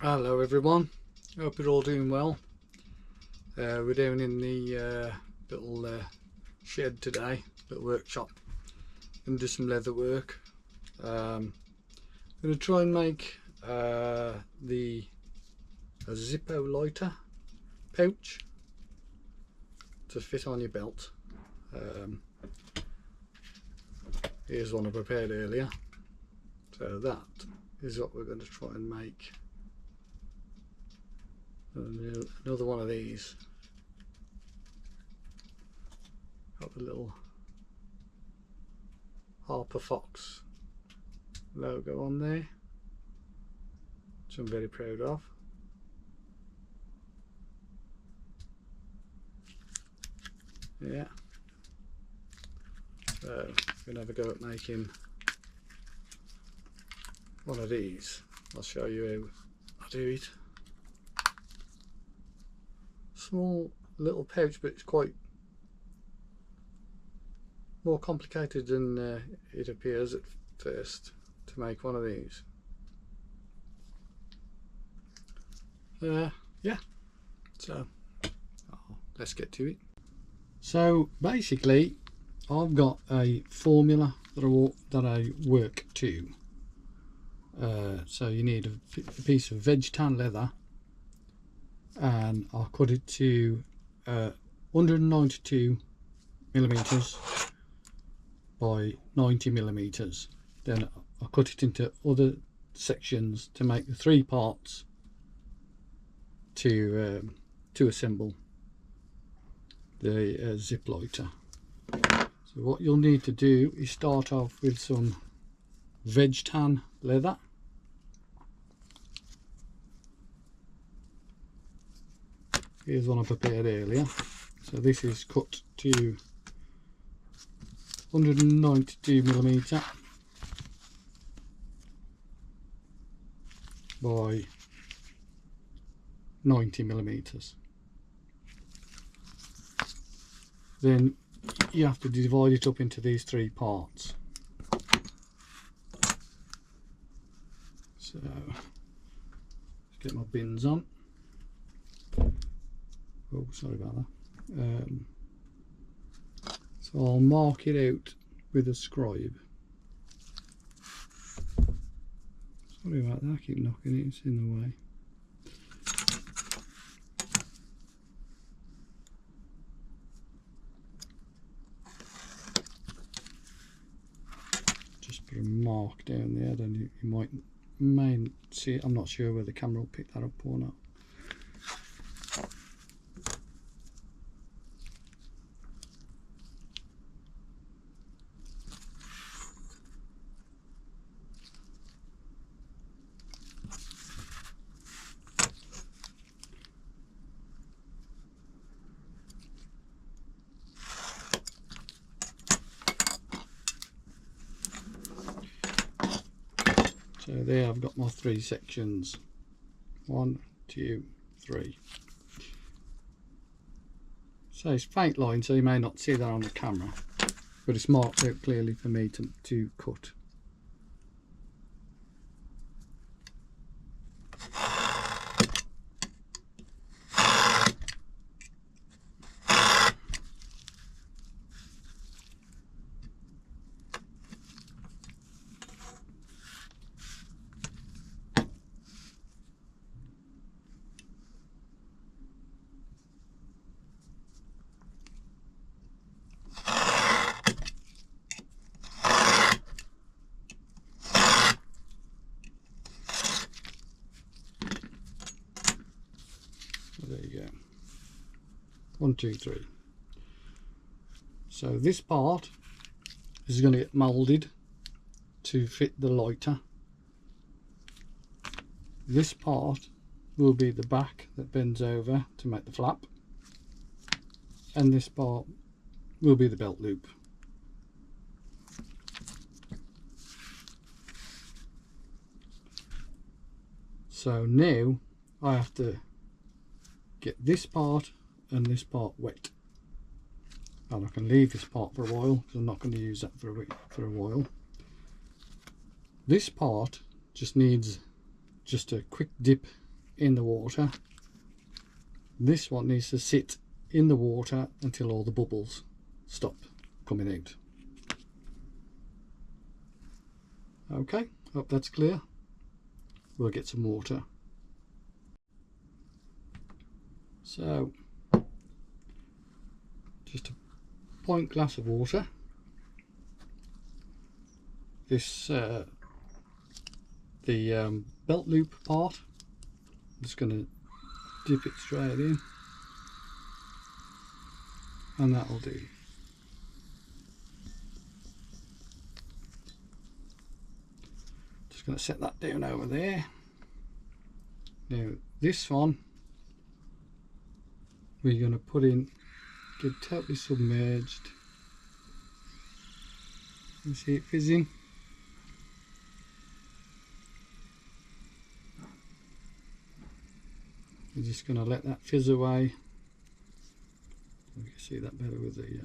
Hello everyone, hope you're all doing well. We're down in the little shed today, little workshop, and do some leather work. I'm going to try and make a zippo lighter pouch to fit on your belt. Here's one I prepared earlier, so that is what we're going to try and make. Another one of these. Got the little Harper Fox logo on there, which I'm very proud of. Yeah. So we're going to have a go at making one of these. I'll show you how I do it. Small little pouch, but it's quite more complicated than it appears at first to make one of these. Yeah, so let's get to it. So basically I've got a formula that I work to. So you need a piece of veg tan leather, and I'll cut it to 192 millimeters by 90 millimeters. Then I'll cut it into other sections to make the 3 parts to assemble the zip lighter. So what you'll need to do is start off with some veg tan leather. Here's one I prepared earlier. So this is cut to 192 millimeter by 90 millimeters. Then you have to divide it up into these 3 parts. So let's get my bins on. Oh, sorry about that. So I'll mark it out with a scribe. Sorry about that, I keep knocking it, it's in the way. Just put a mark down there, then you may see it. I'm not sure whether the camera will pick that up or not. So there I've got my 3 sections. 1, 2, 3. So it's faint line, so you may not see that on the camera, but it's marked out clearly for me to cut. There you go. 1, 2, 3. So this part is going to get moulded to fit the lighter. This part will be the back that bends over to make the flap, and this part will be the belt loop. So now I have to get this part and this part wet, and I can leave this part for a while because I'm not going to use that for a while. This part just needs just a quick dip in the water. This one needs to sit in the water until all the bubbles stop coming out. Okay, hope that's clear. We'll get some water. So just a pint glass of water. This the belt loop part, I'm just going to dip it straight in, and that'll do. Just going to set that down over there. Now this one we're going to put in, get totally submerged. You see it fizzing? We're just going to let that fizz away. You can see that better with the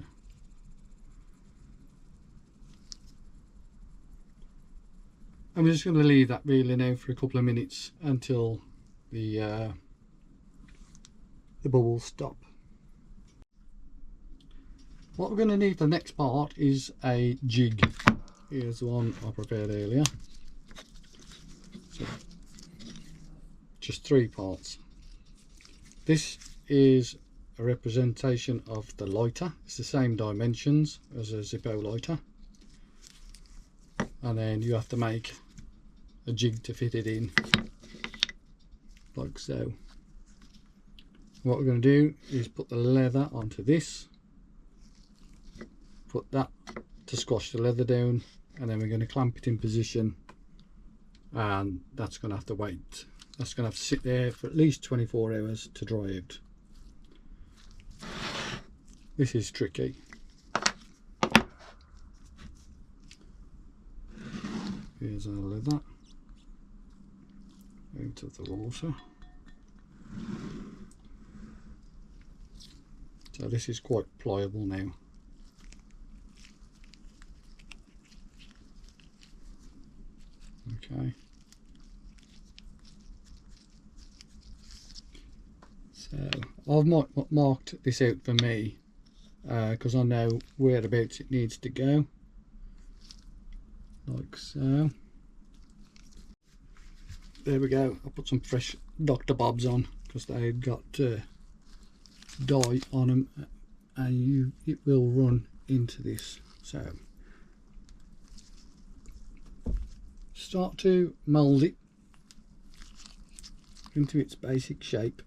and we're just going to leave that really now for a couple of minutes until the bubbles stop. What we're going to need for the next part is a jig. Here's the one I prepared earlier. So, just 3 parts. This is a representation of the lighter. It's the same dimensions as a Zippo lighter, and then you have to make a jig to fit it in, like so. What we're going to do is put the leather onto this, put that to squash the leather down, and then we're going to clamp it in position, and that's going to have to wait. That's going to have to sit there for at least 24 hours to dry out. This is tricky. Here's our leather out of the water. So this is quite pliable now. Okay. So I've marked this out for me because I know whereabouts it needs to go, like so. There we go. I put some fresh Dr. Bobs on because they had got dye on them, and it will run into this. So start to mould it into its basic shape.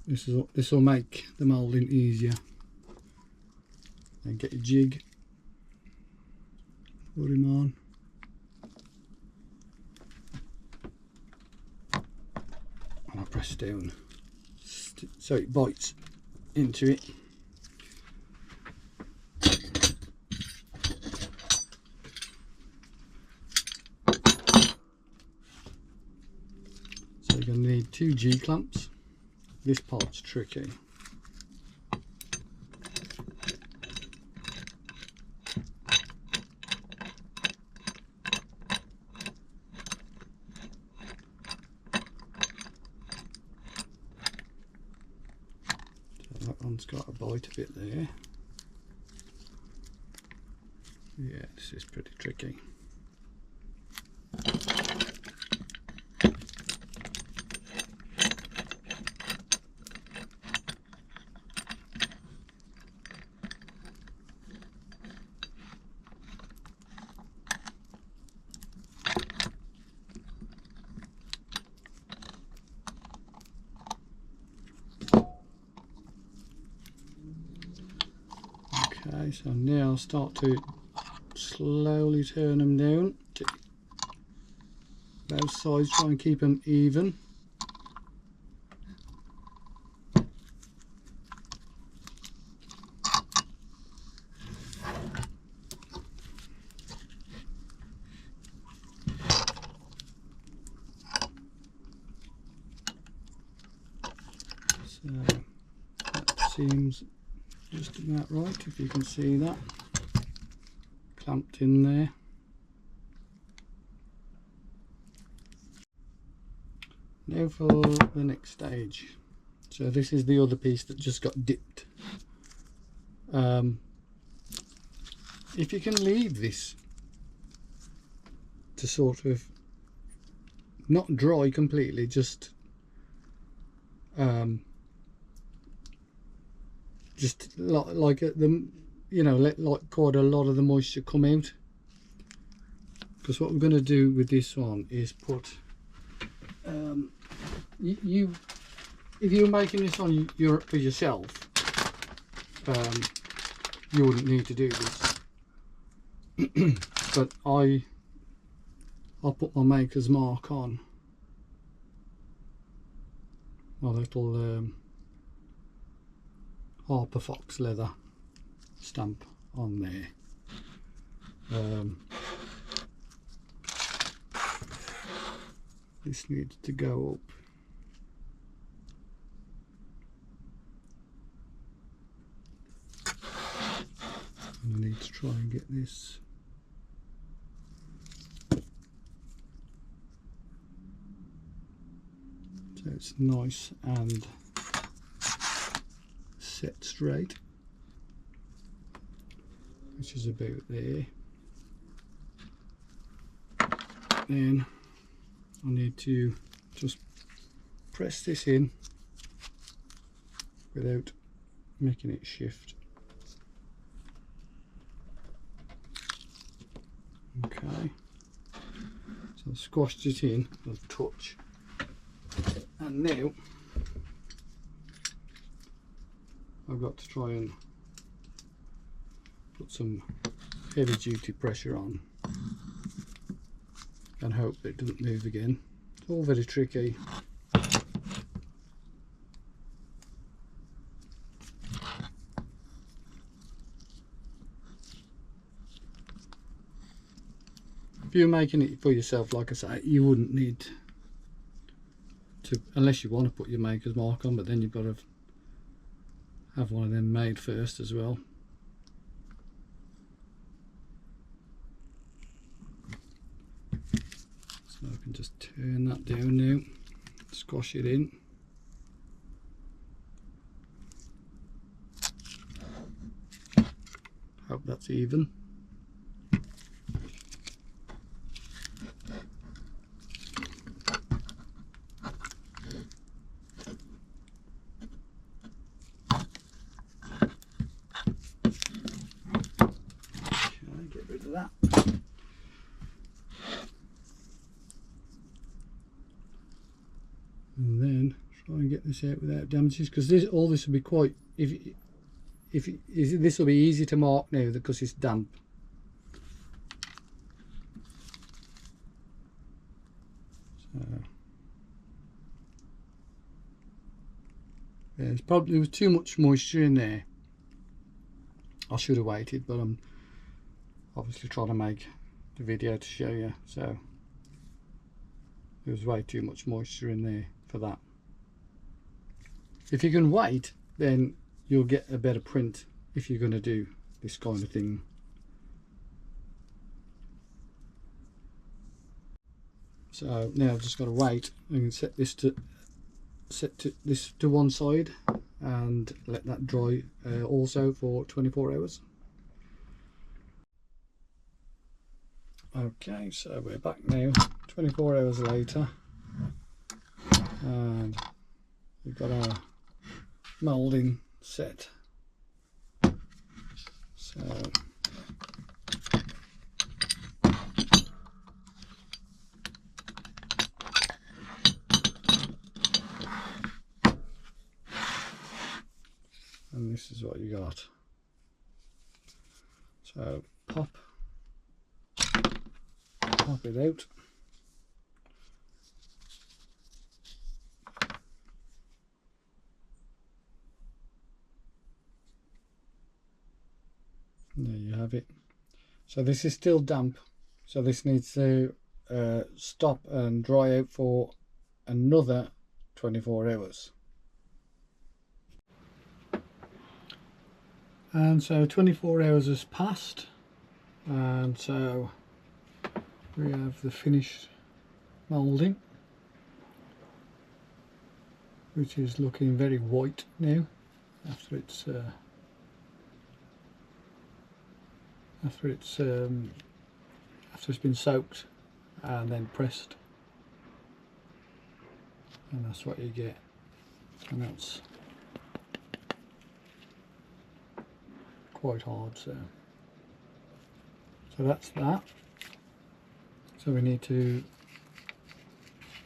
This will make the moulding easier. And get your jig, put him on, and I press down so it bites into it. So you're going to need 2 G clamps. This part's tricky. So that one's got a bite a bit there. Yeah, this is pretty tricky. Okay, so now I'll start to slowly turn them down to both sides, try and keep them even. So that seems just about right, if you can see that clamped in there. Now for the next stage. So this is the other piece that just got dipped. If you can leave this to sort of not dry completely, just like the, you know, let like quite a lot of the moisture come out, because what we're going to do with this one is put if you're making this on for yourself, you wouldn't need to do this. But I'll put my maker's mark on my little Harper Fox leather stamp on there. This needs to go up. And I need to try and get this so it's nice and set straight, which is about there. Then I need to just press this in without making it shift. Okay, so I've squashed it in a touch, and now I've got to try and put some heavy duty pressure on and hope that it doesn't move again. It's all very tricky. If you're making it for yourself, like I say, you wouldn't need to, unless you want to put your maker's mark on, but then you've got to have one of them made first as well. So I can just turn that down now, squash it in. Hope that's even. That. And then try and get this out without damages, because this will be quite, this will be easy to mark now because it's damp. So yeah, there was too much moisture in there. I should have waited, but I'm obviously trying to make the video to show you, so there was way too much moisture in there for that. If you can wait, then you'll get a better print if you're going to do this kind of thing. So now I've just got to wait and set this to one side and let that dry also for 24 hours. Okay, so we're back now 24 hours later, and we've got our moulding set. So and this is what you got. So pop it out. There you have it. So this is still damp, so this needs to stop and dry out for another 24 hours. And so 24 hours has passed, and so we have the finished moulding. which is looking very white now after it's been soaked and then pressed, and that's what you get, and that's quite hard. So that's that. So we need to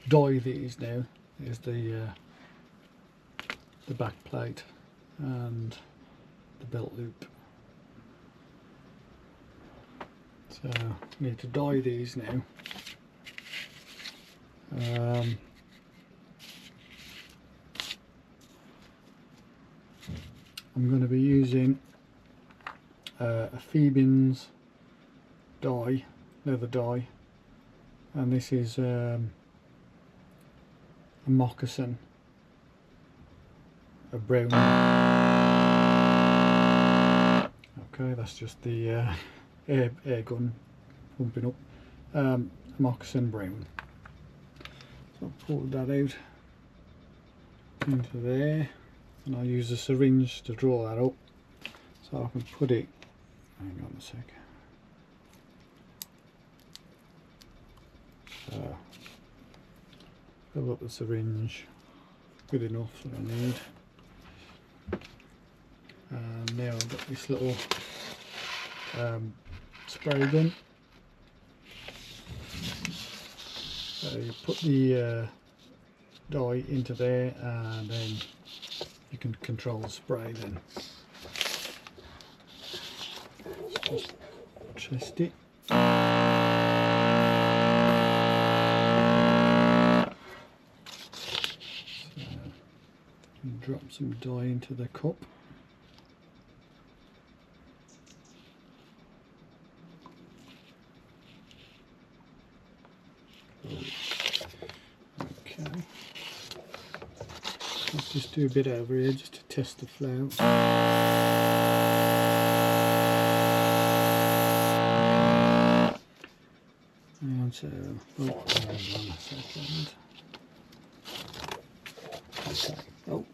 dye these now. Here's the back plate and the belt loop. So we need to dye these now. I'm going to be using a Phoebin's dye, leather dye, and this is a moccasin, a brown. Okay, that's just the air gun pumping up. Moccasin brown. So I'll pull that out into there, and I'll use a syringe to draw that up so I can put it. Hang on a sec. So fill up the syringe, good enough that I need. And now I've got this little spray gun. So you put the dye into there, and then you can control the spray then. Just test it. Drop some dye into the cup. Okay. Let's just do a bit over here just to test the flow. And so, oh, hold on a second. Okay. Oh.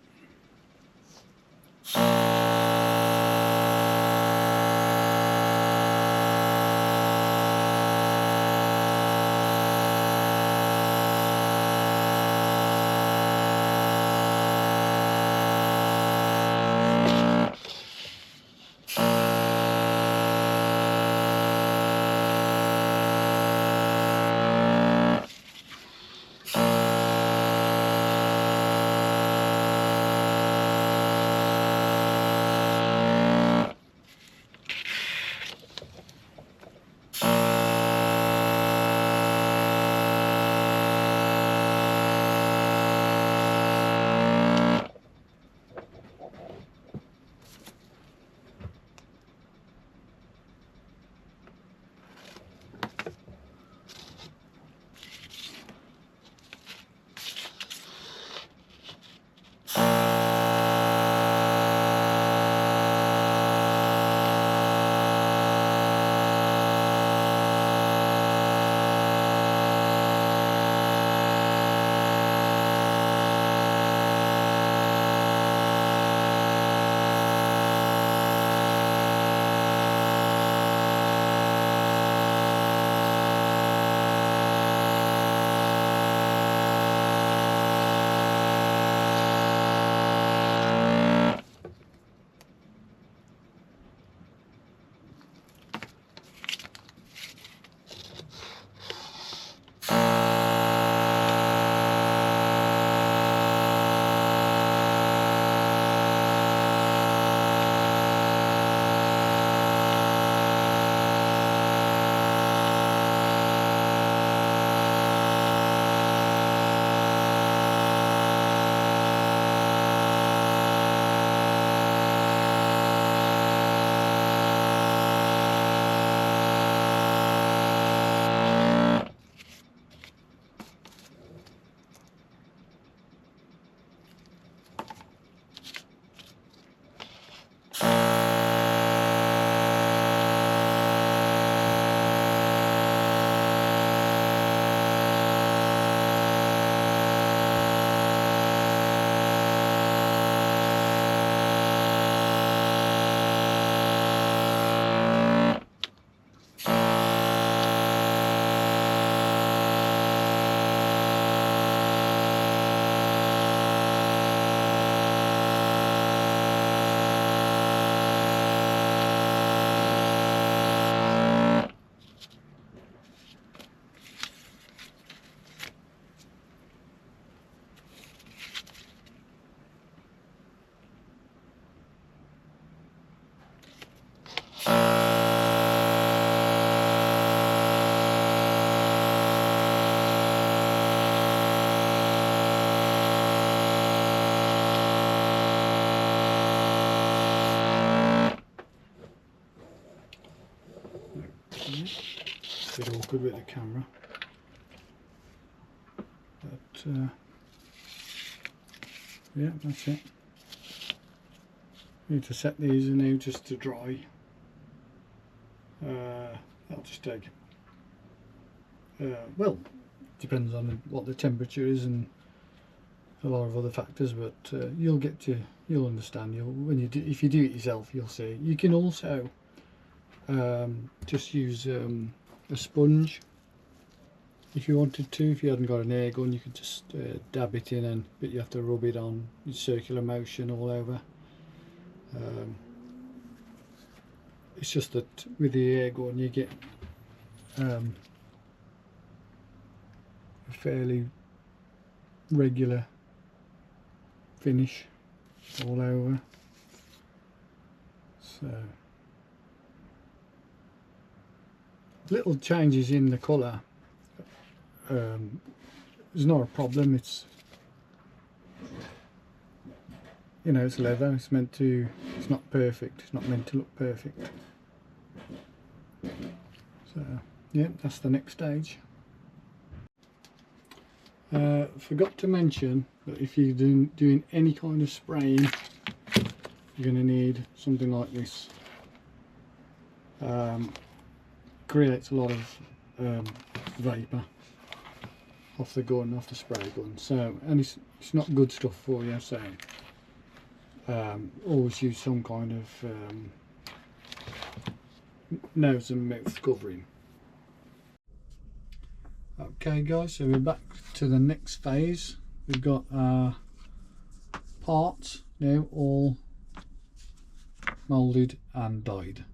bit awkward with the camera, but yeah, that's it. Need to set these now just to dry. That'll just take well, depends on what the temperature is and a lot of other factors, but you'll understand. If you do it yourself, you'll see. You can also just use a sponge if you wanted to. If you hadn't got an air gun, you could just dab it in, but you have to rub it on in circular motion all over. It's just that with the air gun you get a fairly regular finish all over. So little changes in the colour is not a problem. It's, you know, it's leather. It's not perfect. It's not meant to look perfect. So yeah, that's the next stage. Forgot to mention that if you're doing any kind of spraying, you're going to need something like this. Creates a lot of vapour off the gun, off the spray gun. So, and it's not good stuff for you. So always use some kind of nose and mouth covering. Okay guys, so we're back to the next phase. We've got our parts now all moulded and dyed.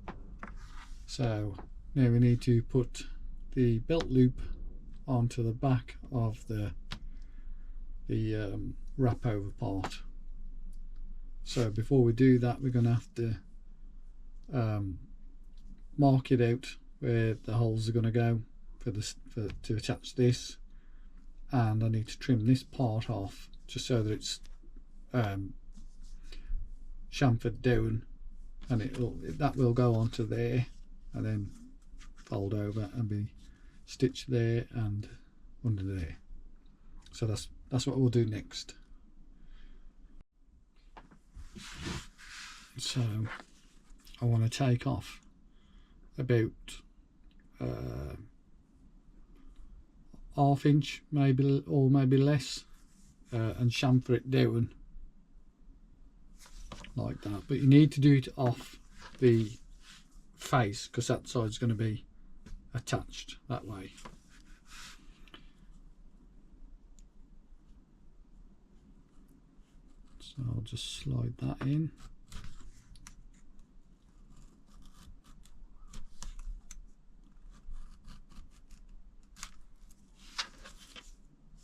So now we need to put the belt loop onto the back of the wrap over part. So before we do that, we're going to have to mark it out where the holes are going to go to attach this, and I need to trim this part off just so that it's chamfered down, and that will go onto there and then fold over and be stitched there and under there. So that's what we'll do next. So I want to take off about ½ inch maybe, or maybe less, and chamfer it down like that. But you need to do it off the face because that side's going to be attached that way. So I'll just slide that in.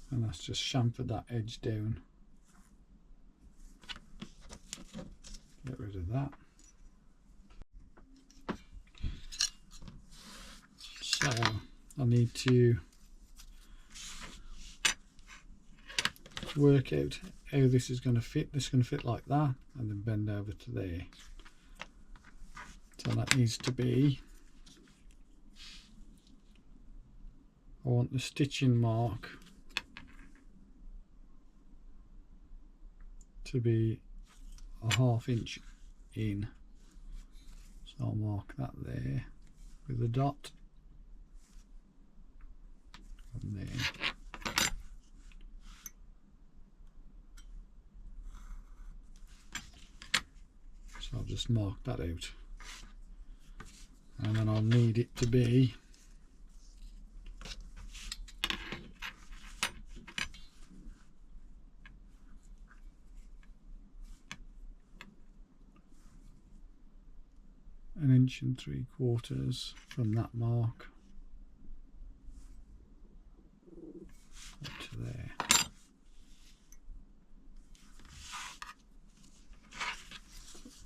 And that's just chamfered that edge down. Get rid of that. So I need to work out how this is going to fit. This is going to fit like that and then bend over to there. So that needs to be, I want the stitching mark to be ½ inch in. So I'll mark that there with a dot. And then so I'll just mark that out, and then I'll need it to be £1 3/4 from that mark up to there.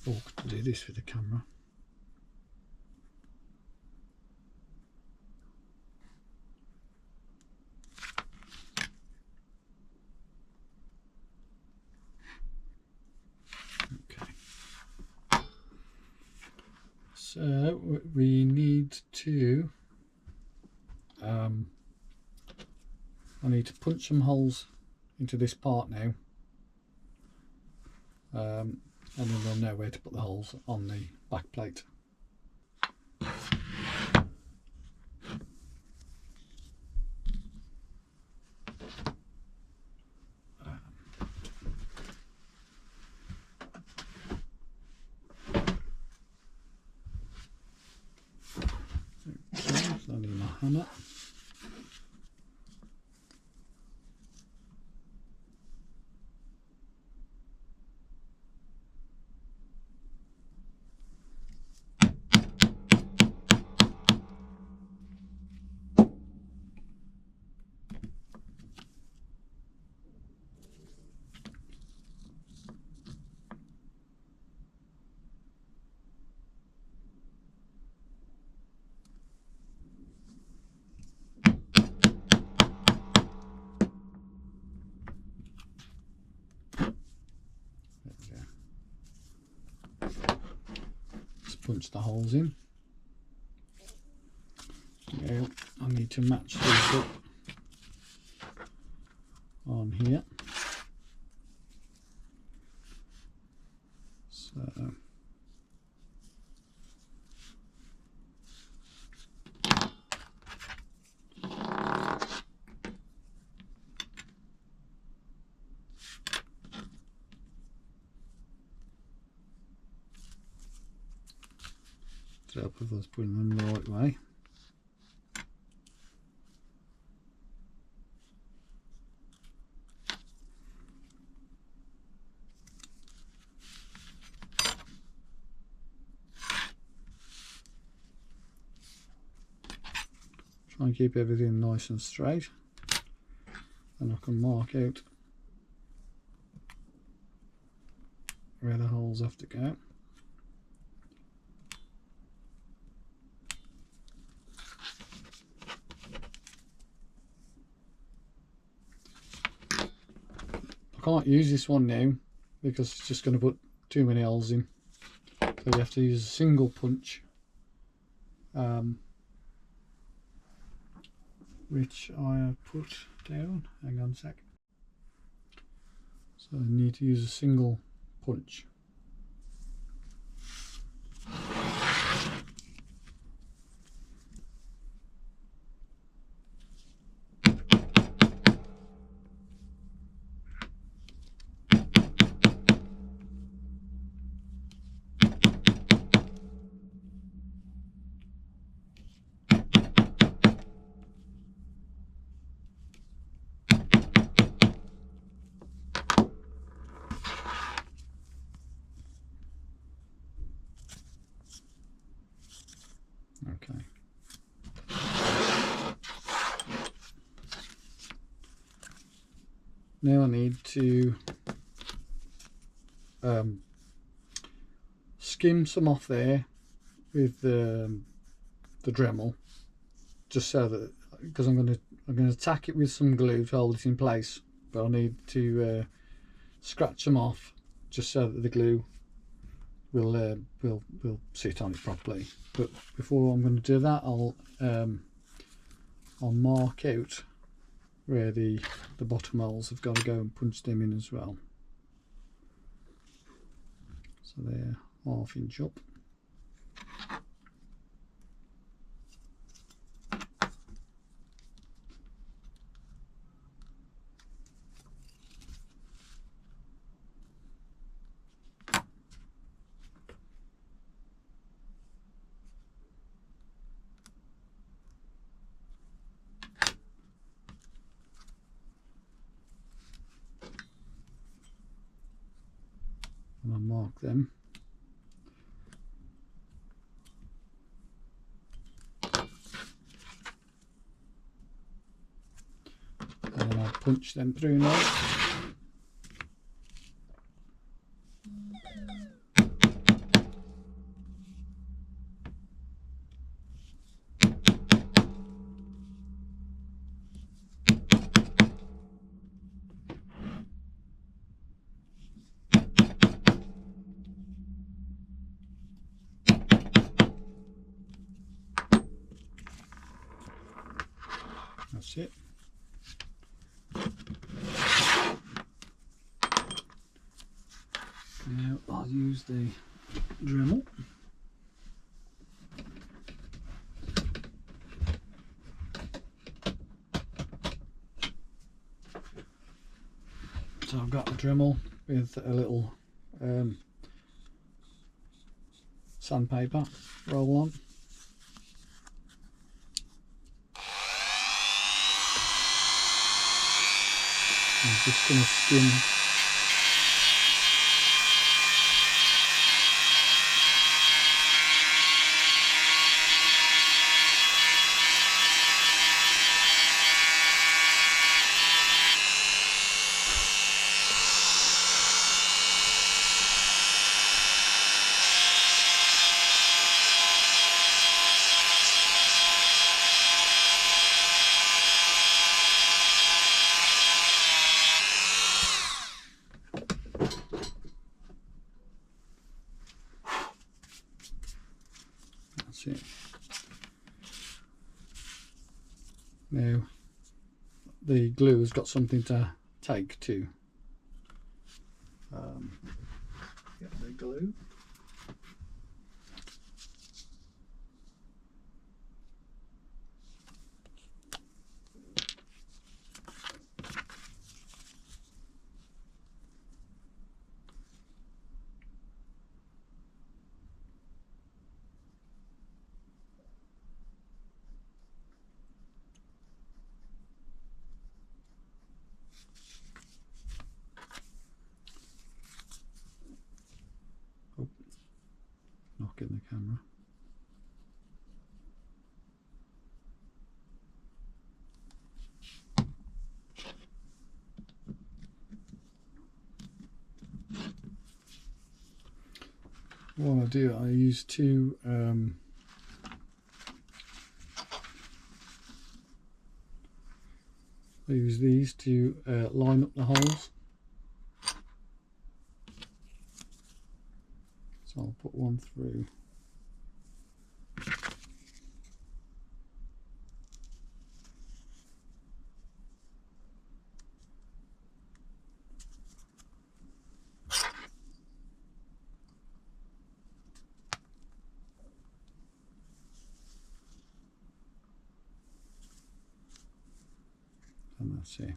Awkward to do this with the camera. So we need to I need to punch some holes into this part now, and then they'll know where to put the holes on the back plate. So I need my hammer. Punch the holes in. Now I need to match these up on here. So help with us putting them the right way. Try and keep everything nice and straight, and I can mark out where the holes have to go. I can't use this one now because it's just going to put too many holes in, so you have to use a single punch, which I have put down. Hang on a sec. So I need to use a single punch. Okay. Now I need to skim some off there with the Dremel, just so that, because I'm going to tack it with some glue to hold it in place, but I need to scratch them off just so that the glue will sit on it properly. But before I'm going to do that, I'll mark out where the bottom holes have got to go and punch them in as well. So they're 1/2 inch up. And I'll mark them. And then I'll punch them through now. That's it. Now I'll use the Dremel. So I've got a Dremel with a little sandpaper roll on. I'm just going to skim it. Now the glue has got something to take to get the glue. Oh, knocking the camera. What I do, I use two I use these to line up the holes. So I'll put one through. And that's it.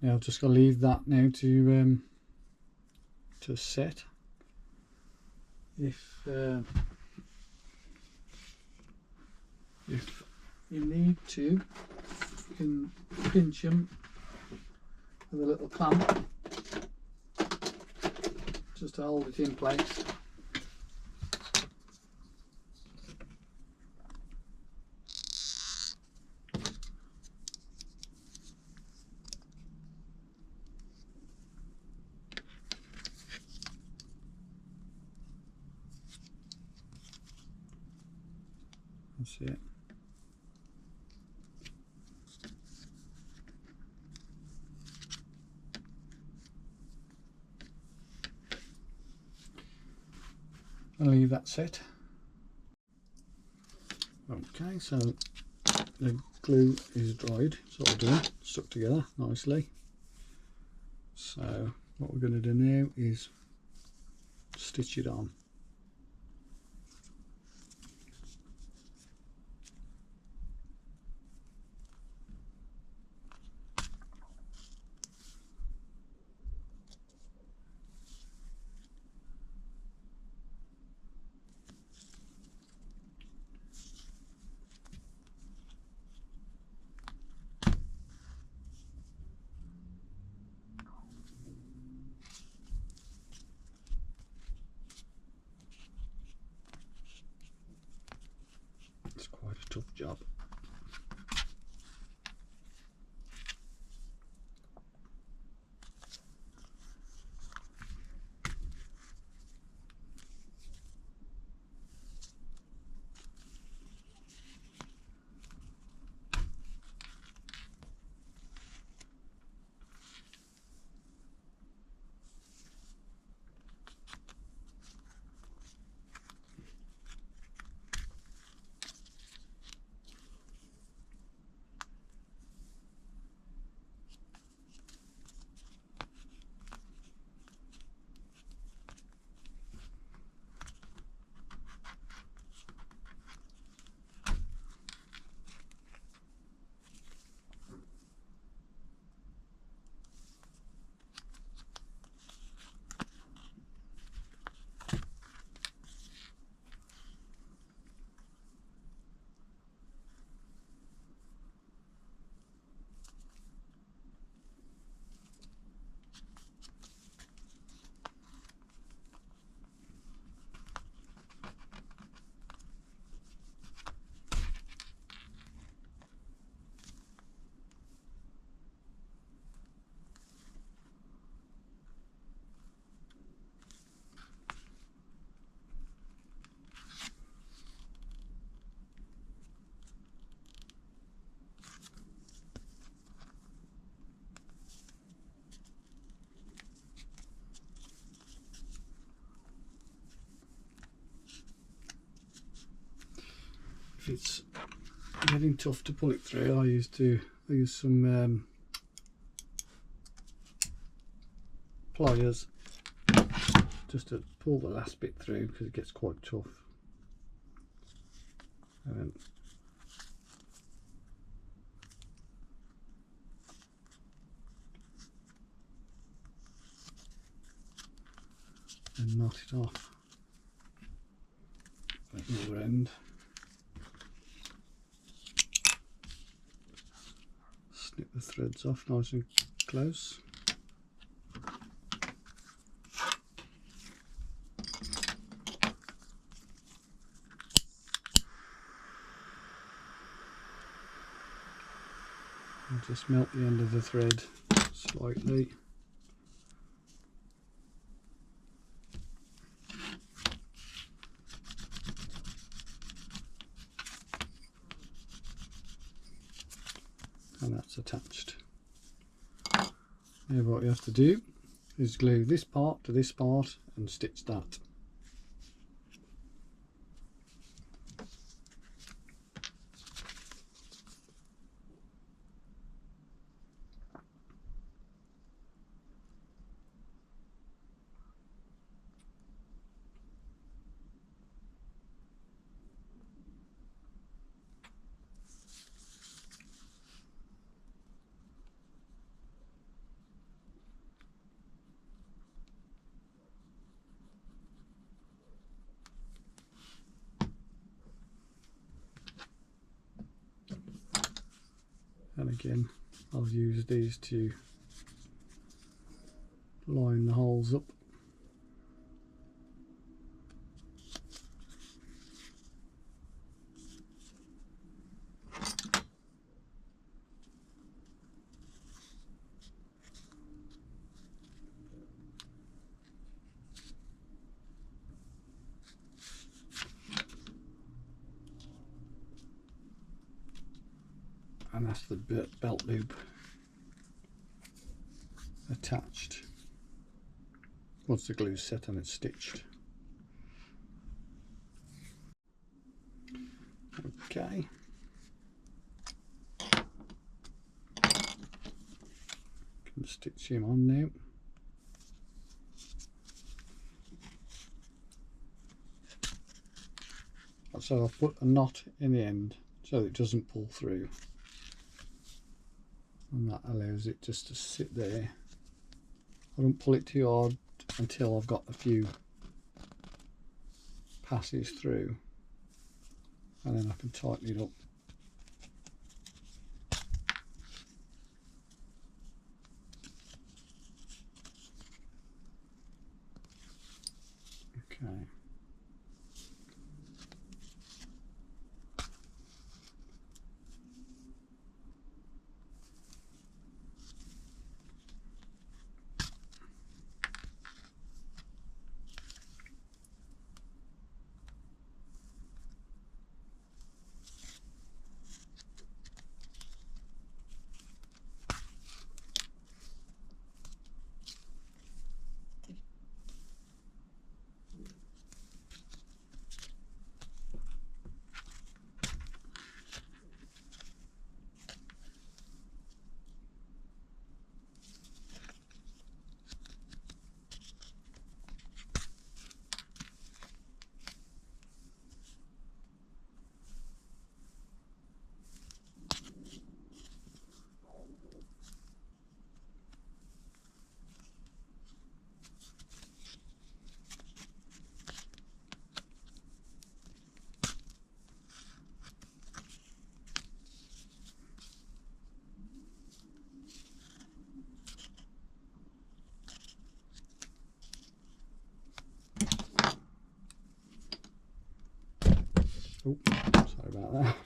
Now I've just got to leave that now to set. If you need to, you can pinch them with a little clamp just to hold it in place. That's it. I'll leave that set. Okay, so the glue is dried, it's all done, stuck together nicely. So what we're going to do now is stitch it on. It's quite a tough job. if it's getting tough to pull it through, I use some pliers just to pull the last bit through because it gets quite tough. And knot it off at the other end. Snip the threads off nice and close. And just melt the end of the thread slightly. And that's attached. Now what you have to do is glue this part to this part and stitch that. And again, I'll use these to line the holes up. And that's the belt loop attached once the glue's set and it's stitched. Okay. Can stitch him on now. So I've put a knot in the end so it doesn't pull through. And that allows it just to sit there. I don't pull it too hard until I've got a few passes through, and then I can tighten it up. Okay. Oh, sorry about that.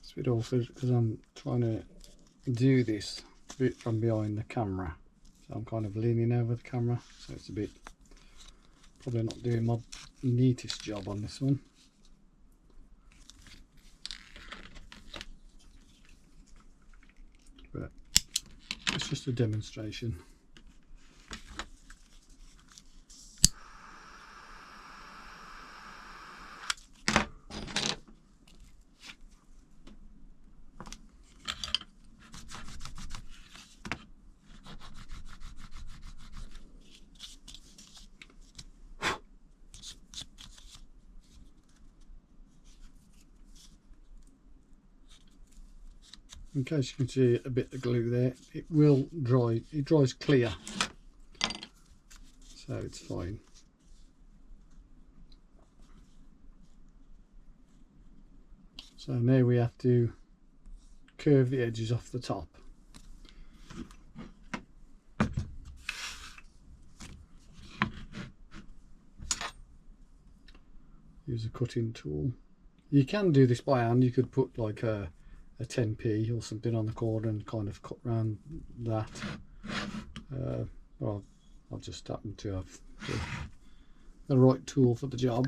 It's a bit awkward because I'm trying to do this a bit from behind the camera, so I'm kind of leaning over the camera, so it's a bit, probably not doing my neatest job on this one. But it's just a demonstration. in case you can see a bit of glue there, it will dry, it dries clear, so it's fine. So now we have to curve the edges off the top. Use a cutting tool. You can do this by hand. You could put like a 10p or something on the corner and kind of cut around that. Well, I've just happened to have the right tool for the job.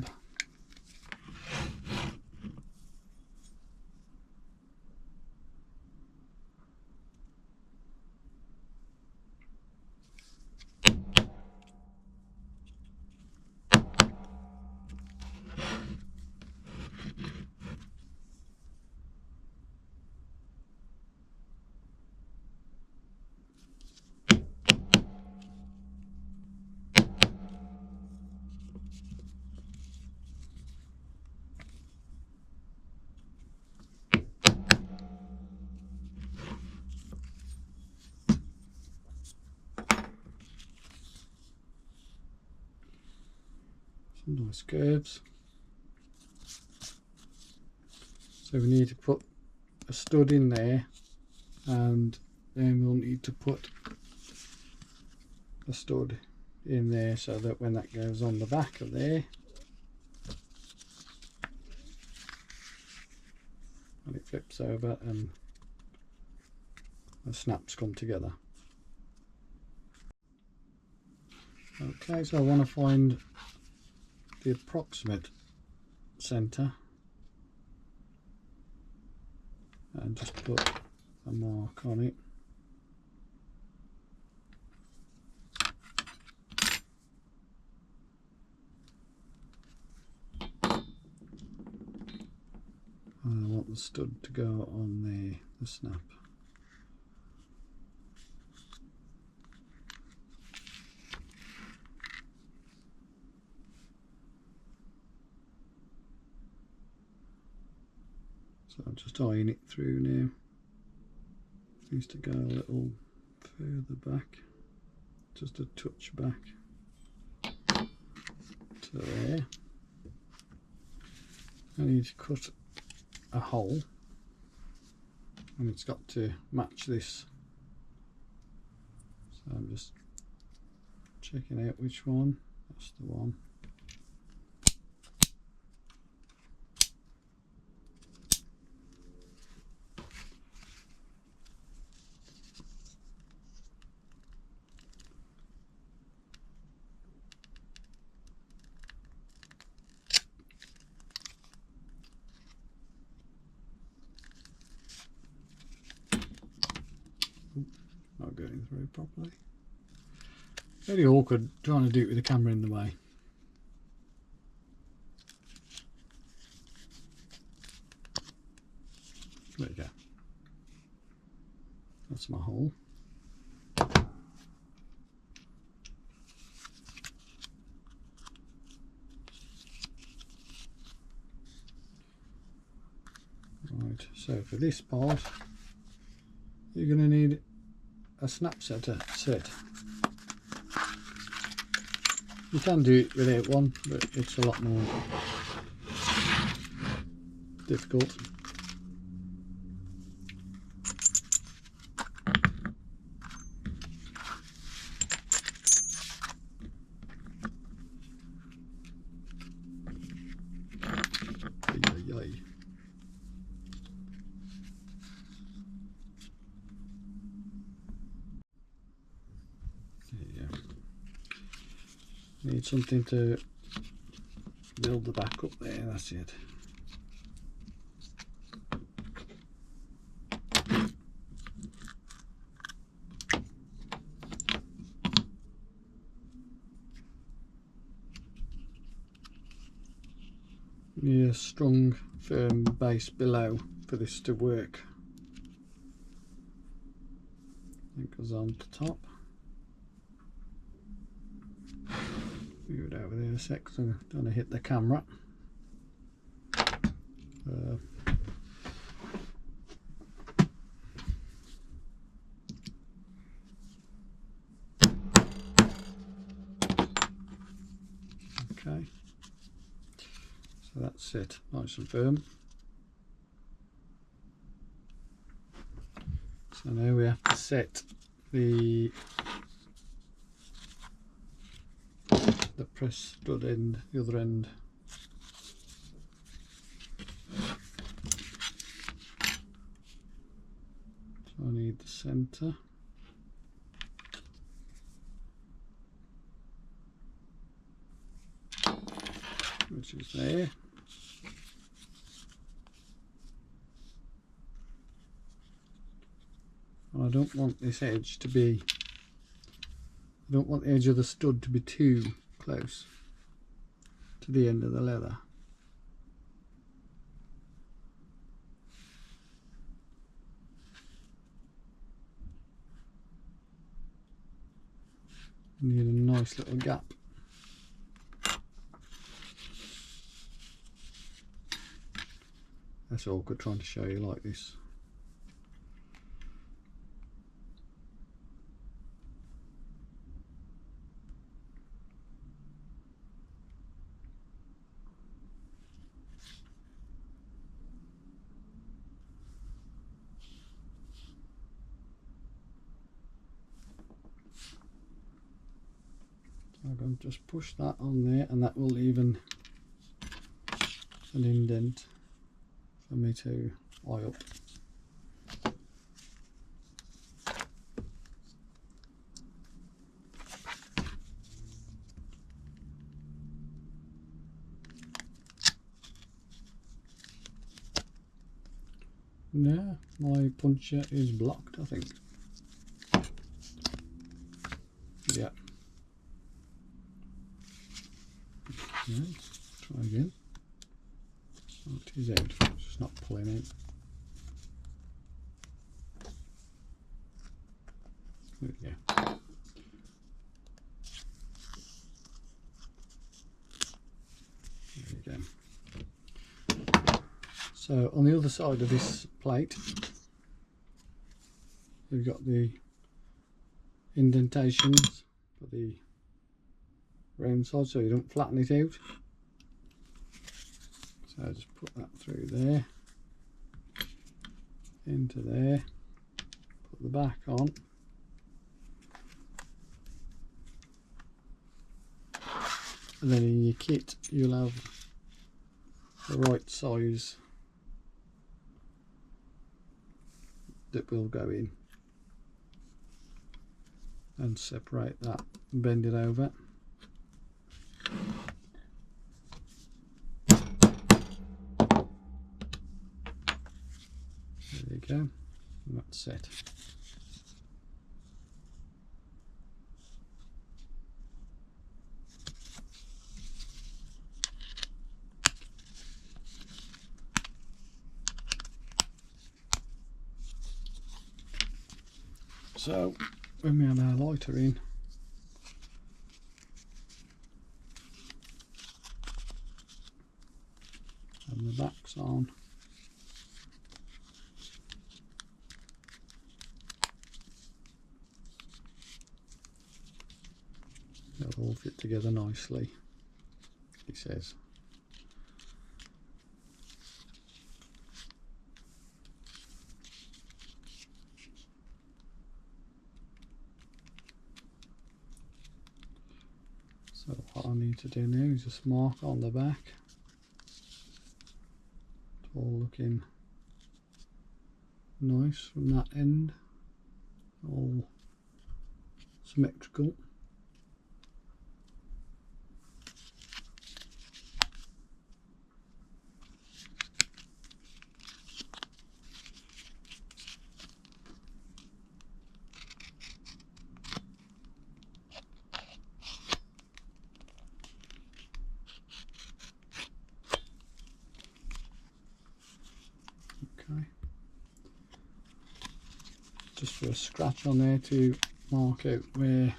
Some nice curves. So we need to put a stud in there, and then we'll need to put a stud in there so that when that goes on the back of there, and it flips over and the snaps come together. Okay, so I want to find the approximate center and just put a mark on it. And I want the stud to go on the snap. So I'm just eyeing it through now. It needs to go a little further back, just a touch back to there. I need to cut a hole, and it's got to match this. So I'm just checking out which one. That's the one. Not going through properly. Very awkward trying to do it with the camera in the way. There you go. That's my hole. Right, so for this part, you're going to need a snap setter set. You can do it without one, but it's a lot more difficult. Need something to build the back up there, that's it. Need a strong, firm base below for this to work. It goes on the top. Move it over there a sec, so I don't want to hit the camera. Okay, so that's it, nice and firm. So now we have to set the press stud end, the other end. So I need the centre, which is there. And I don't want this edge to be, I don't want the edge of the stud to be too close to the end of the leather. Need a nice little gap. That's awkward trying to show you like this. I'm going to just push that on there, and that will leave an indent for me to eye up. Yeah, my puncher is blocked, I think. Yeah. Okay, try again. Oh, it is out, it's just not pulling in. There we go. There we go. So on the other side of this plate, we've got the indentations for the round side, so you don't flatten it out. So I just put that through there, into there, put the back on, and then in your kit you'll have the right size that will go in, and separate that and bend it over. There you go, and that's set. So when we have our lighter in, and the back's on, it'll all fit together nicely, he says. So what I need to do now is just mark on the back. It's all looking nice from that end, all symmetrical. Okay, just for a scratch on there to mark out where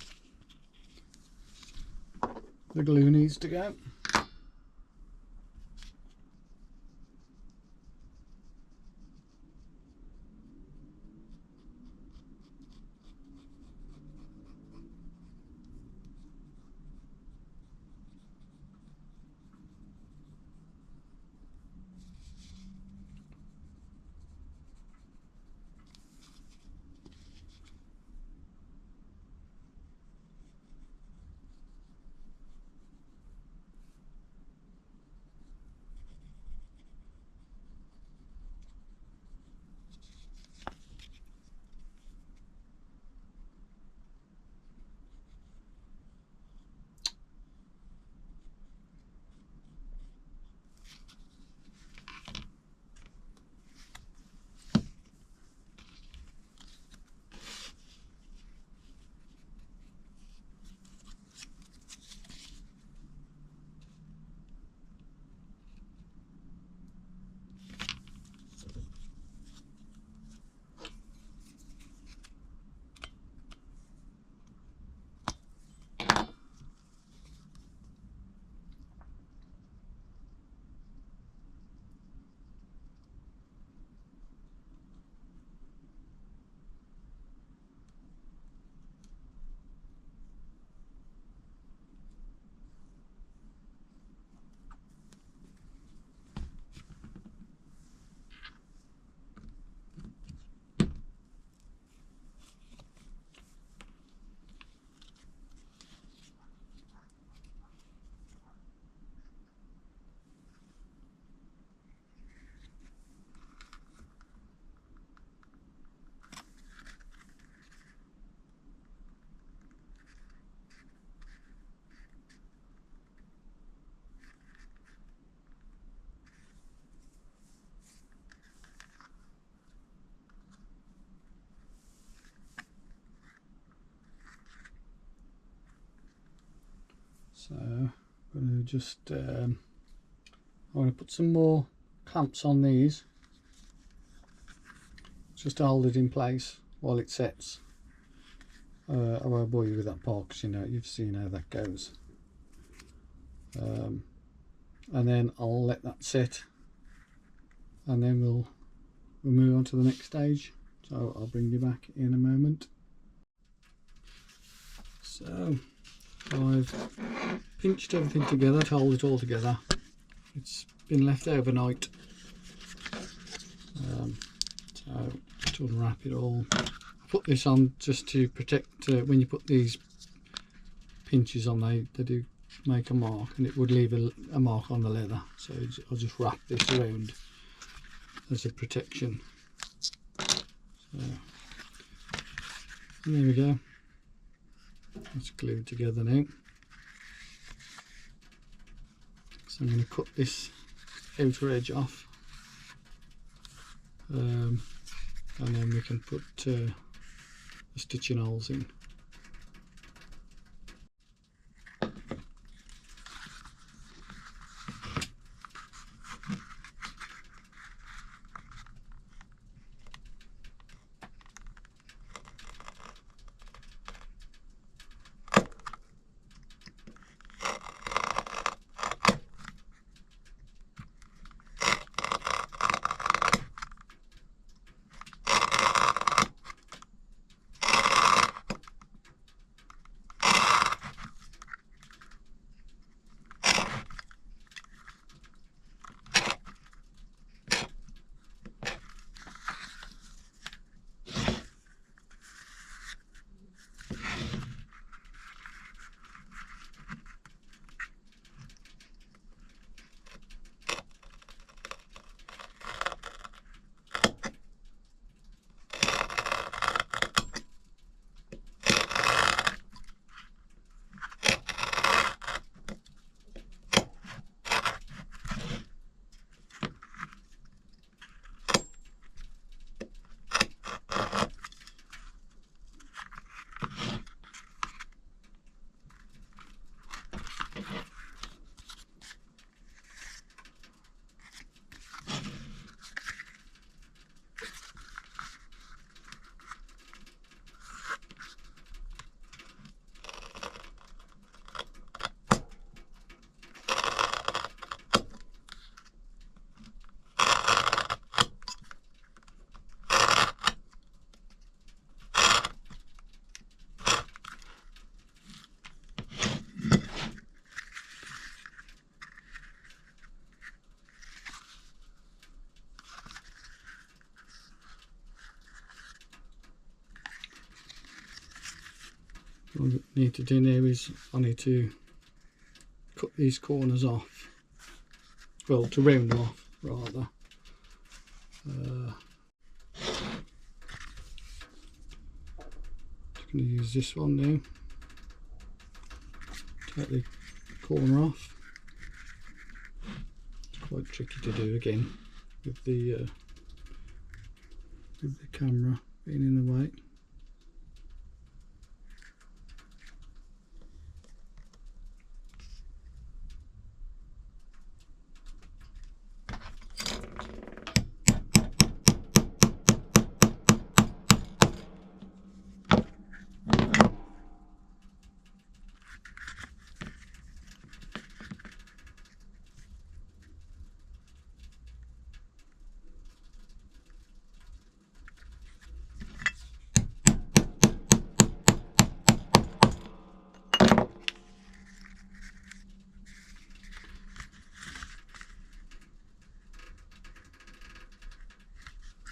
the glue needs to go. So I'm going to just I'm going to put some more clamps on these just to hold it in place while it sets. I won't bore you with that part because you know, you've seen how that goes. And then I'll let that set, and then we'll move on to the next stage. So I'll bring you back in a moment. So I've pinched everything together to hold it all together. It's been left overnight, so just to unwrap it all. I put this on just to protect, when you put these pinches on, they do make a mark, and it would leave a mark on the leather, so I'll just wrap this around as a protection. So, and there we go, it's glued together now. So I'm going to cut this outer edge off, and then we can put the stitching holes in. What I need to do now is I need to cut these corners off, well, to round them off rather. Just going to use this one now, take the corner off. It's quite tricky to do again with the camera being in the way.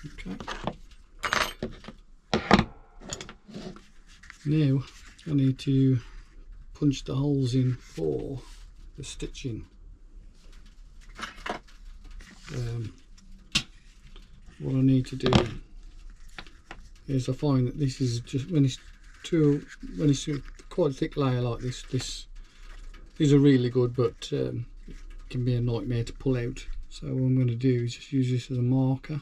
Okay. Now I need to punch the holes in for the stitching. What I need to do is, I find that this is just when it's quite a thick layer like this, these are really good, but it can be a nightmare to pull out. So what I'm going to do is just use this as a marker.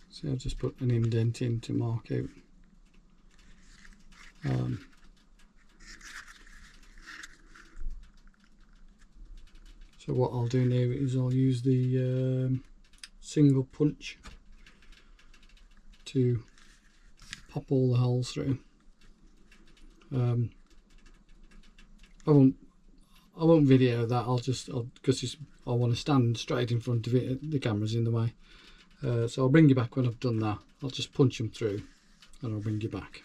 So I'll just put an indent in to mark out. So what I'll do now is I'll use the single punch to pop all the holes through. I won't video that. Because I want to stand straight in front of it. The camera's in the way. So I'll bring you back when I've done that. I'll just punch them through and I'll bring you back.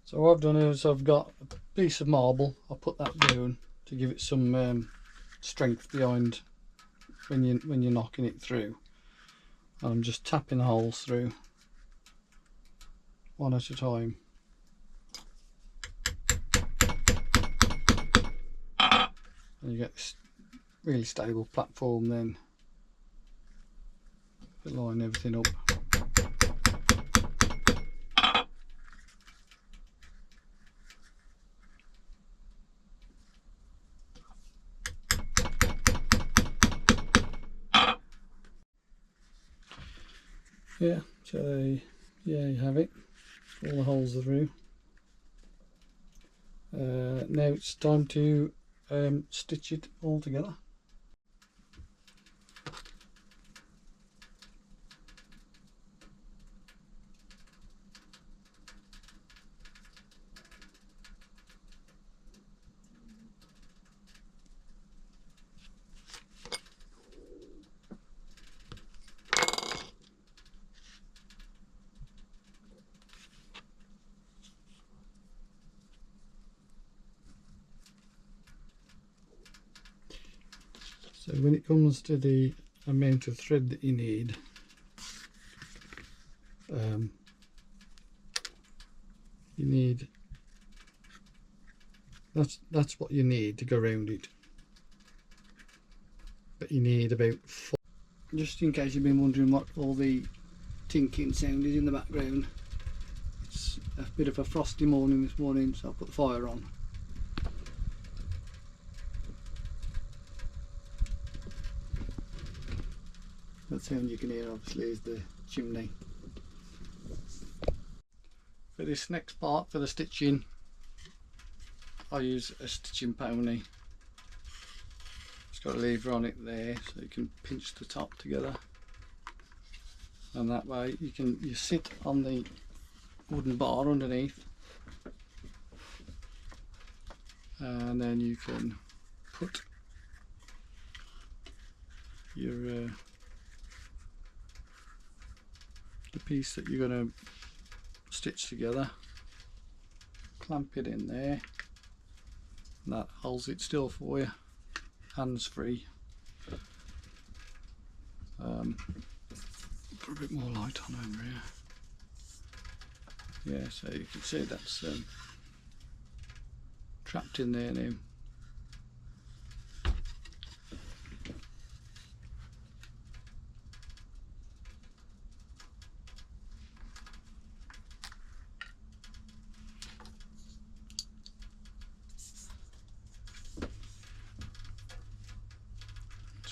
So what I've done is I've got a piece of marble. I'll put that down to give it some strength behind when you're knocking it through. And I'm just tapping the holes through one at a time. And you get this really stable platform then. Line everything up. Yeah, so yeah, you have it. All the holes are through. Now it's time to stitch it all together. So when it comes to the amount of thread that you need, that's what you need to go around it. But you need about 4. Just in case you've been wondering what all the tinking sound is in the background, it's a bit of a frosty morning this morning, so I'll put the fire on. That sound you can hear obviously is the chimney. For this next part, for the stitching, I use a stitching pony. It's got a lever on it there, so you can pinch the top together, and that way you sit on the wooden bar underneath, and then you can put your the piece that you're going to stitch together, clamp it in there, and that holds it still for you, hands free. Put a bit more light on over here. Yeah, so you can see that's trapped in there now.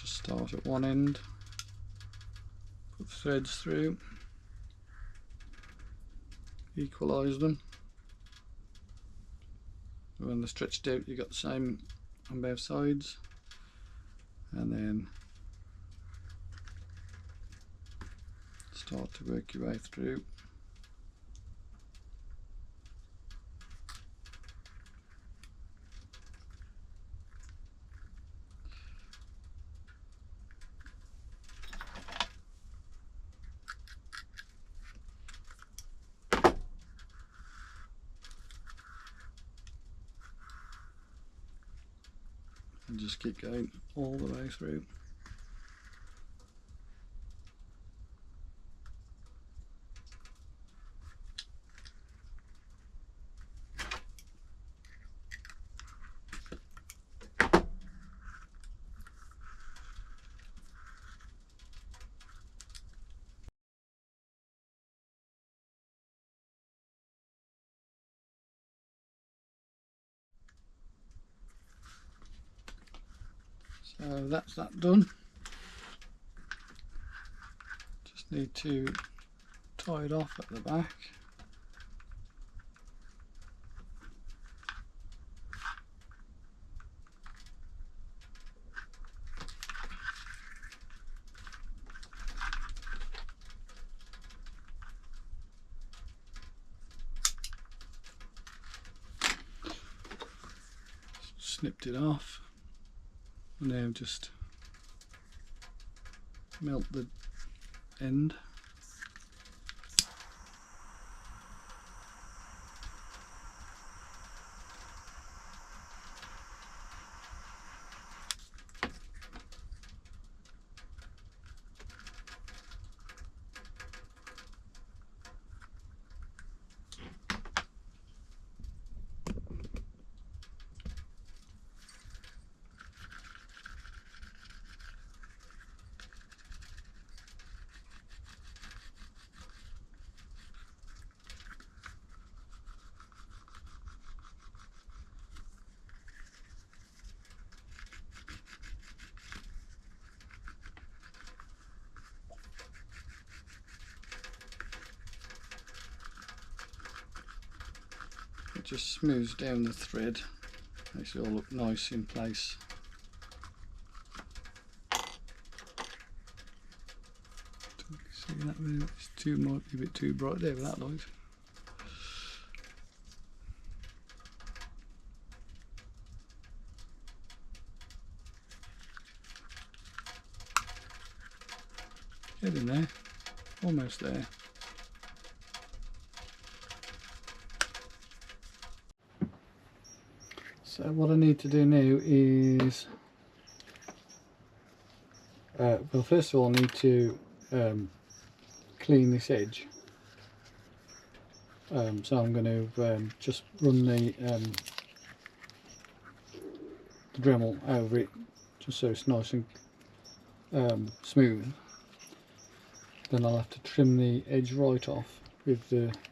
Start at one end, put threads through, equalise them. When they're stretched out, you've got the same on both sides, and then start to work your way through. And just keep going all the way through. So that's that done. Just need to tie it off at the back. Snipped it off, and now just melt the end. It just smooths down the thread, makes it all look nice in place. See that bit? It's too, might be a bit too bright there with that light. Get in there, almost there. So what I need to do now is, well, first of all I need to clean this edge. So I'm going to just run the Dremel over it, just so it's nice and smooth. Then I'll have to trim the edge right off with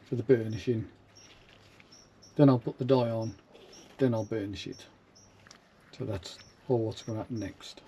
for the burnishing. Then I'll put the dye on, then I'll burnish it. So that's all what's going to happen next.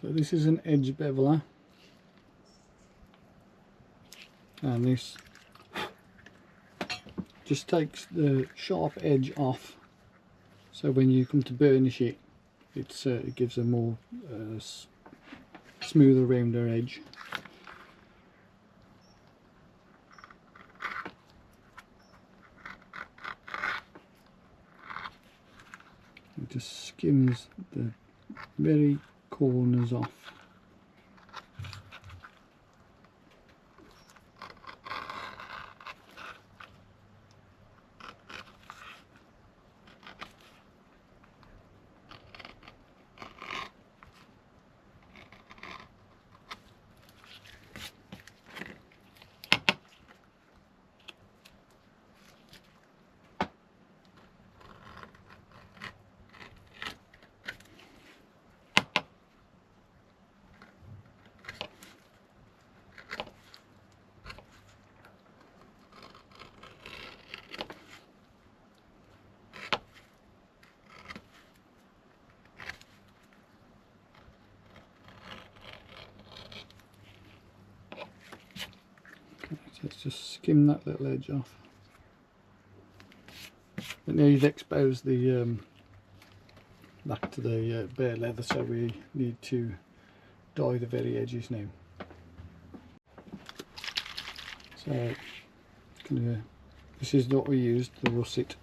So this is an edge beveler, and this just takes the sharp edge off, so when you come to burnish it, it gives a more smoother, rounder edge. It just skims the very corners off. Let's just skim that little edge off. But now you've exposed the back to the bare leather, so we need to dye the very edges now. So this is what we used, the russet.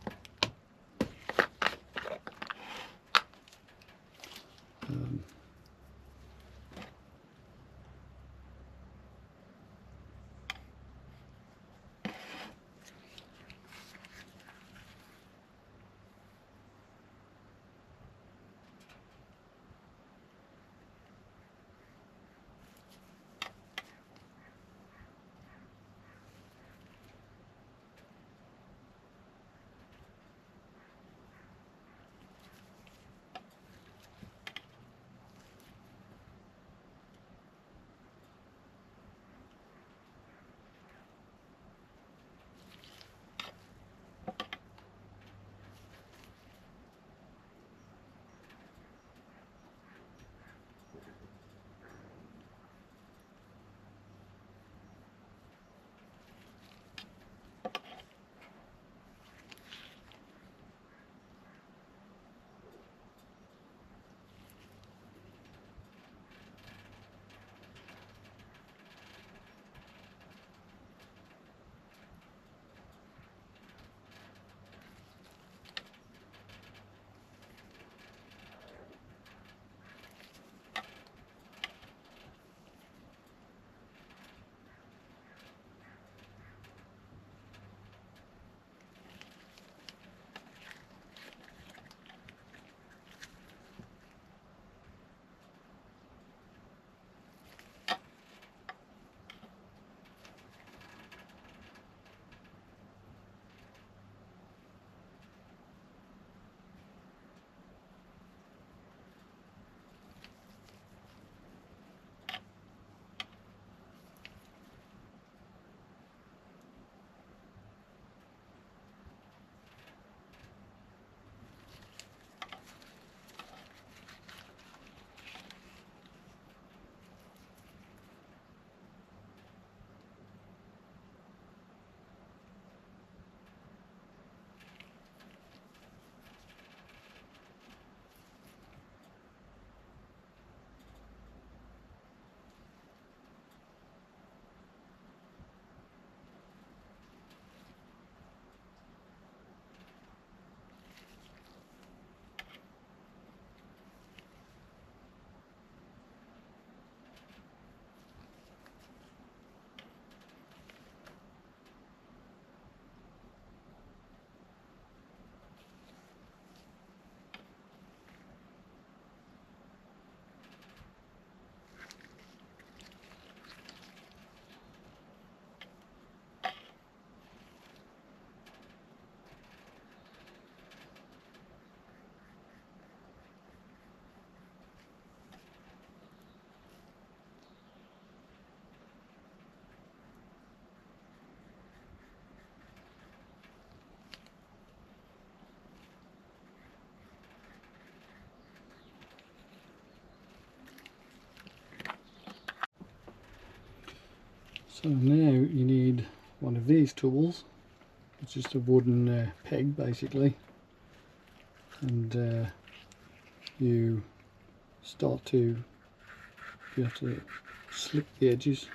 So now you need one of these tools. It's just a wooden peg basically, and you have to slip the edges.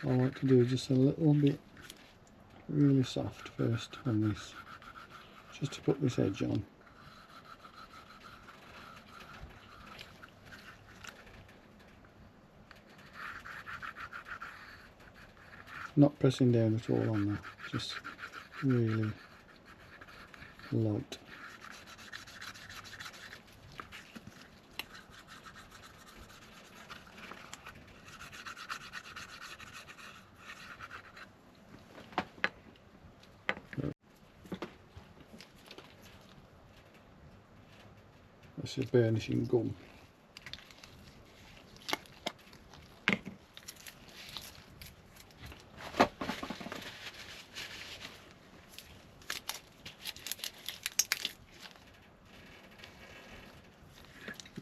I like to do just a little bit really soft first on this, just to put this edge on. Not pressing down at all on that, just really light. That's a burnishing gum.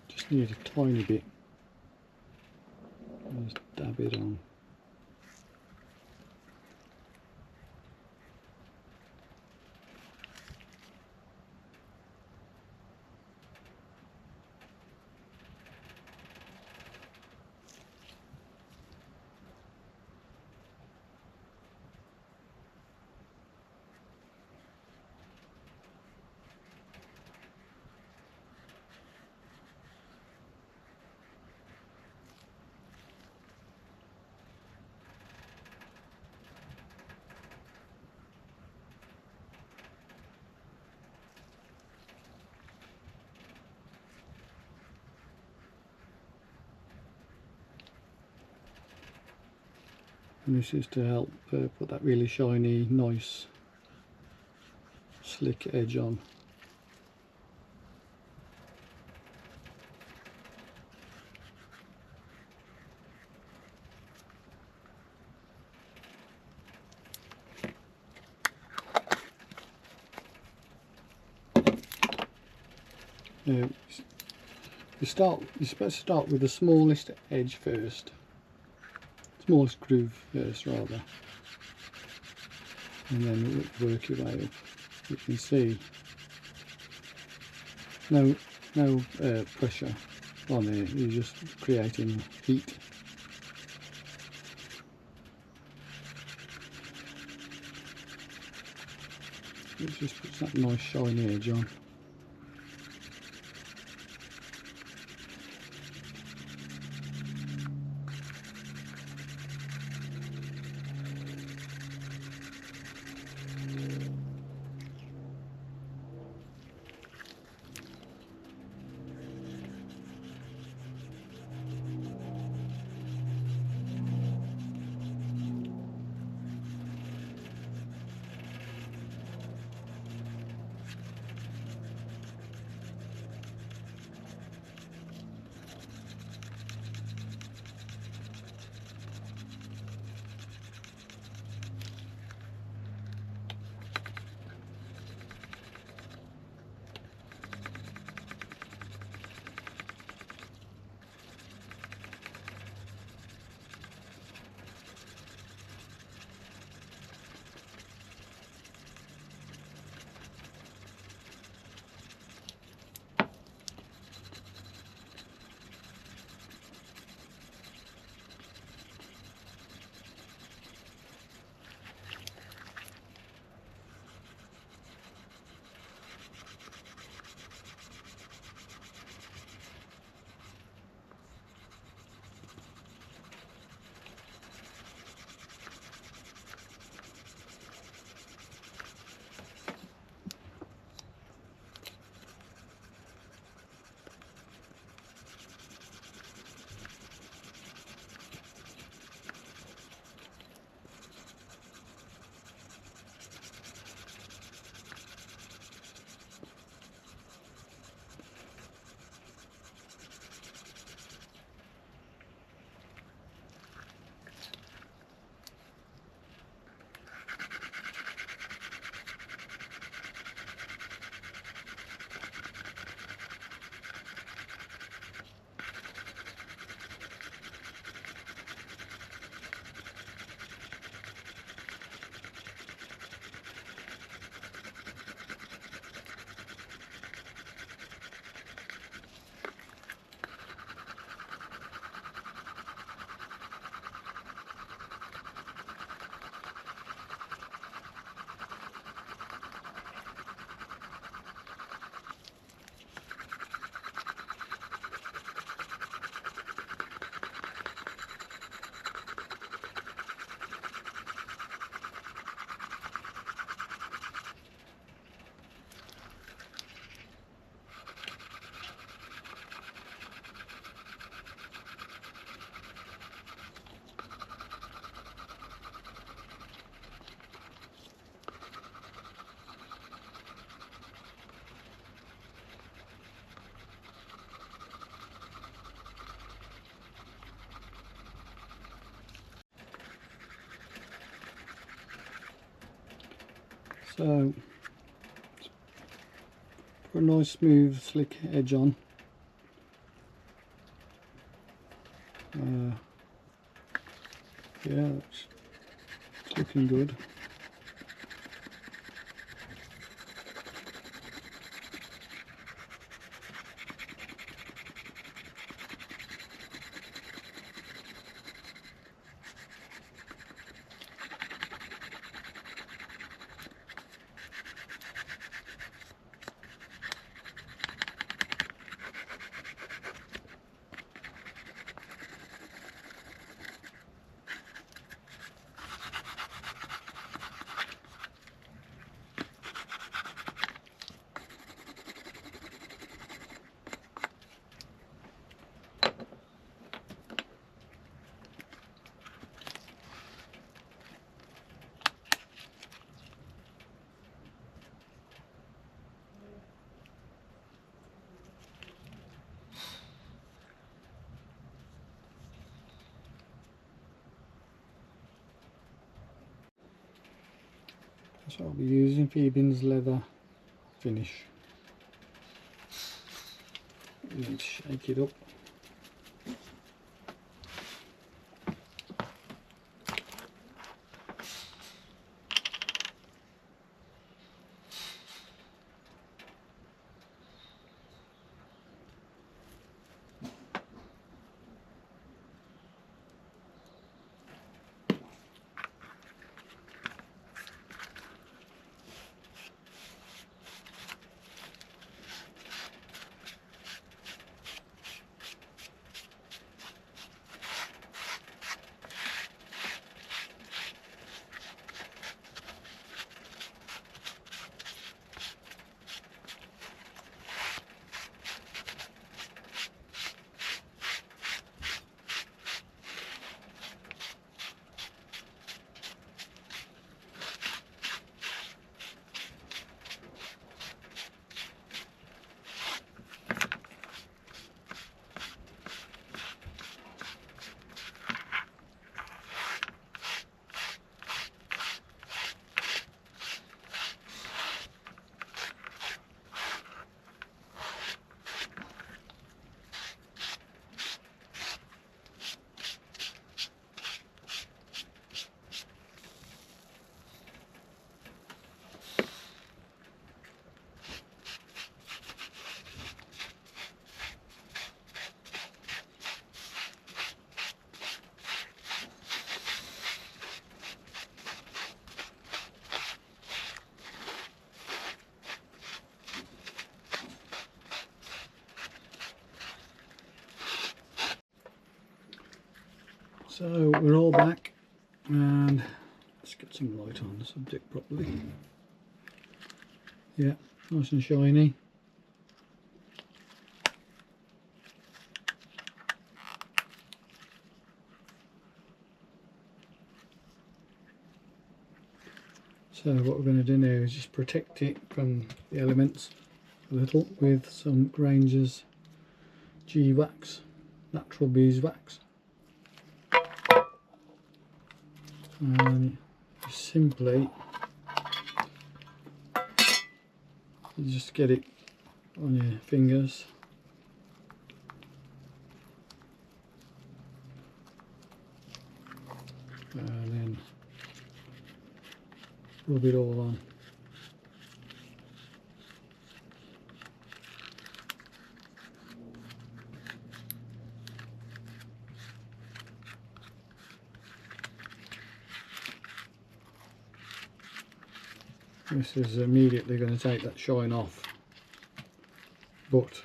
Just need a tiny bit. Just dab it on. And this is to help put that really shiny, nice, slick edge on. Now, you're supposed to start with the smallest edge first. Smallest groove first rather, and then work your way up. You can see no pressure on there, you're just creating heat. It just puts that nice shiny edge on. So put a nice smooth slick edge on. Yeah, it's looking good. So I'll be using Phoebe's leather finish. And shake it up. So we're all back, and let's get some light on the subject properly. Yeah, nice and shiny. So what we're going to do now is just protect it from the elements a little with some Granger's G-Wax, natural beeswax. And simply you just get it on your fingers, and then rub it all on. This is immediately going to take that shine off, but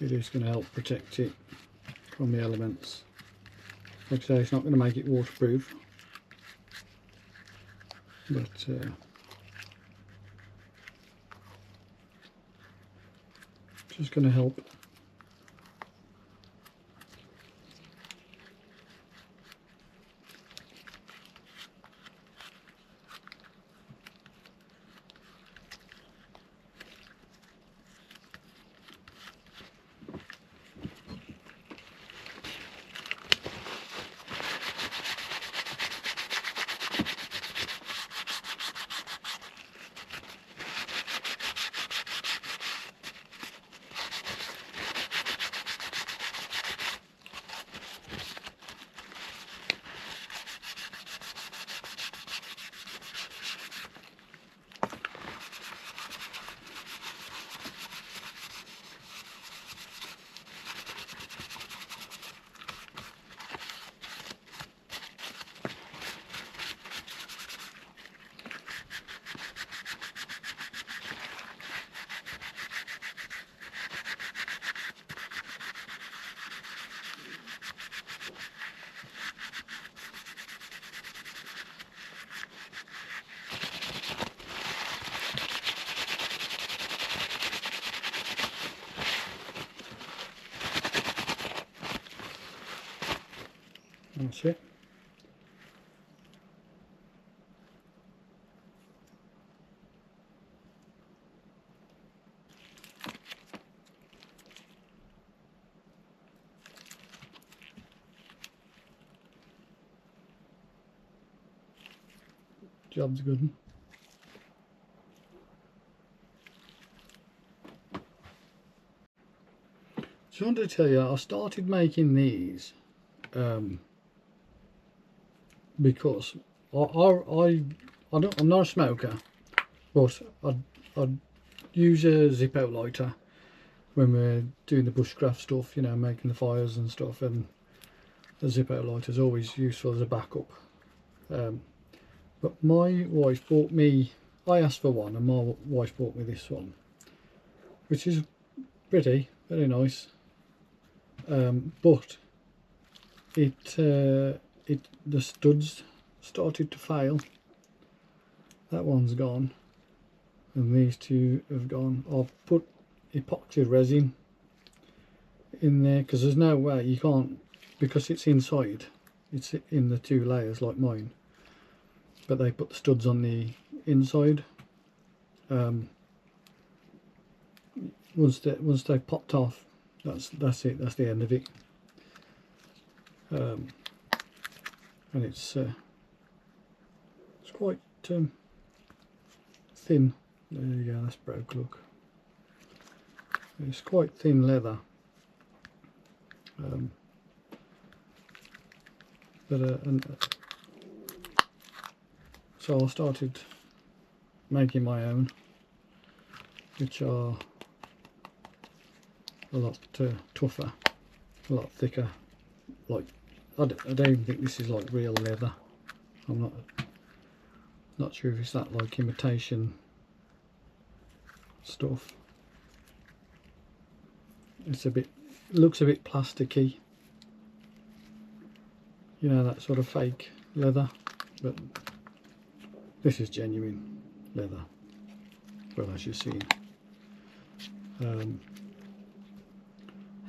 it is going to help protect it from the elements. Like I say, it's not going to make it waterproof, but just going to help. That's it. Job's good 'un. So I wanted to tell you, I started making these because I'm not a smoker, but I'd use a Zippo lighter when we're doing the bushcraft stuff, you know, making the fires and stuff, and the Zippo lighter is always useful as a backup. But my wife bought me, I asked for one, and my wife bought me this one, which is pretty, very nice. But the studs started to fail. That one's gone, and these two have gone. I've put epoxy resin in there because there's no way you can't, because it's inside, it's in the two layers like mine, but they put the studs on the inside. Once they popped off, that's it, that's the end of it. And it's quite thin. There you go, that's broke, look. It's quite thin leather. So I started making my own, which are a lot tougher, a lot thicker. Like I don't even think this is like real leather. I'm not sure if it's that like imitation stuff. It's looks a bit plasticky, you know, that sort of fake leather, but this is genuine leather, well, as you've seen.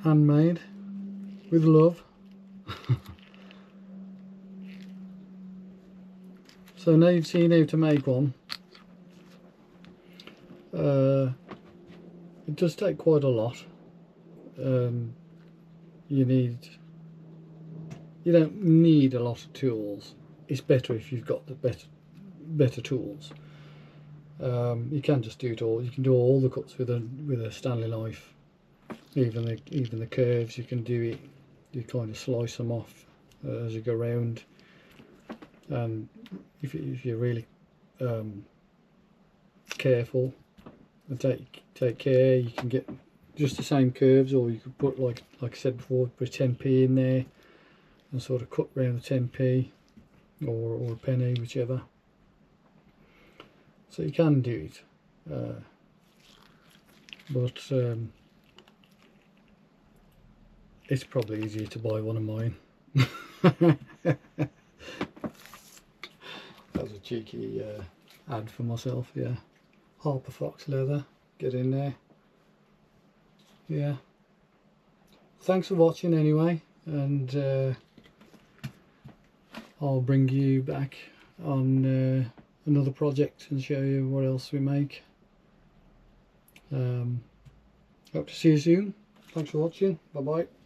Handmade with love. So now you've seen how to make one. It does take quite a lot. You don't need a lot of tools. It's better if you've got the better tools. You can just do it all. You can do all the cuts with a Stanley knife. Even the curves, you can do it. You kind of slice them off as you go round. And if you're really careful and take care, you can get just the same curves, or you could put, like I said before, put a 10p in there and sort of cut round the 10p or a penny, whichever. So you can do it, but it's probably easier to buy one of mine. That was a cheeky ad for myself, yeah. Harper Fox leather, get in there. Yeah. Thanks for watching anyway, and I'll bring you back on another project and show you what else we make. Hope to see you soon. Thanks for watching. Bye bye.